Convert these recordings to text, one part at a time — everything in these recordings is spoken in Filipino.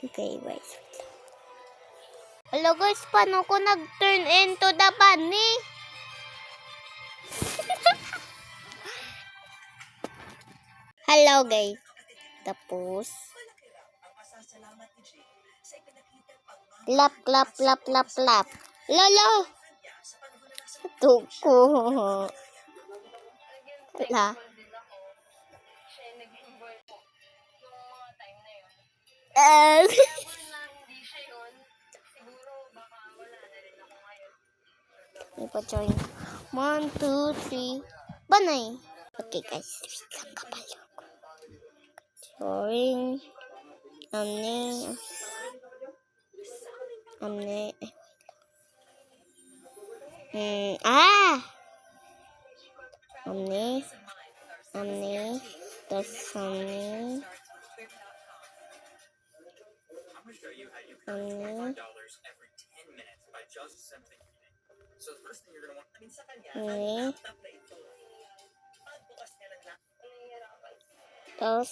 Okay, guys. Hello guys, paano ko nag-turn into the bunny? Hello guys. Tapos lap lap lap lap lap. Lolo. Tuko. Wala. Ipa-join. 1, 2, 3. Banay. Okay guys. Isang kapalo ko. Join. Amne. Amne. Amne. Amne. Tapos amne. Amne. Amne. Tapos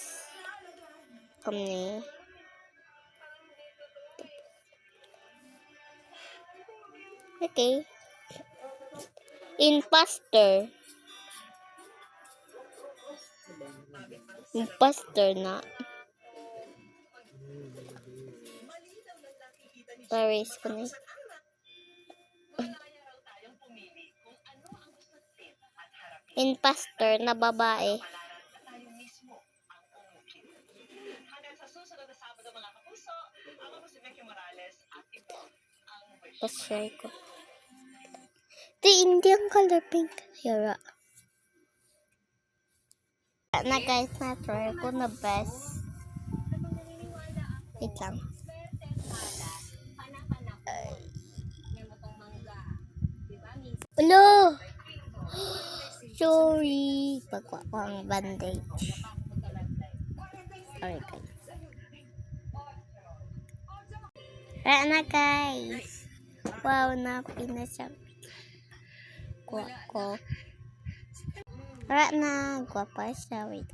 amne. Okay. Imposter. Imposter na. Paris ko na. Imposter na babae. Pasry ko. Hindi ang color pink. Yara. Na guys, na-try ko na best. Wait lang. Hello! Sorry. Pagwa ko ang bandage. Sorry guys. Kaya na guys. Wow, napinasya ko. Kaya na, guwapa siya. Wait.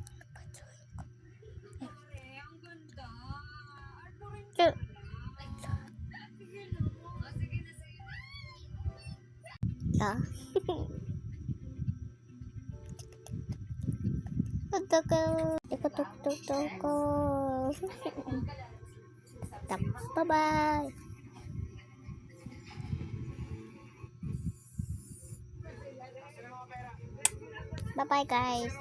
Bye-bye. Bye-bye guys.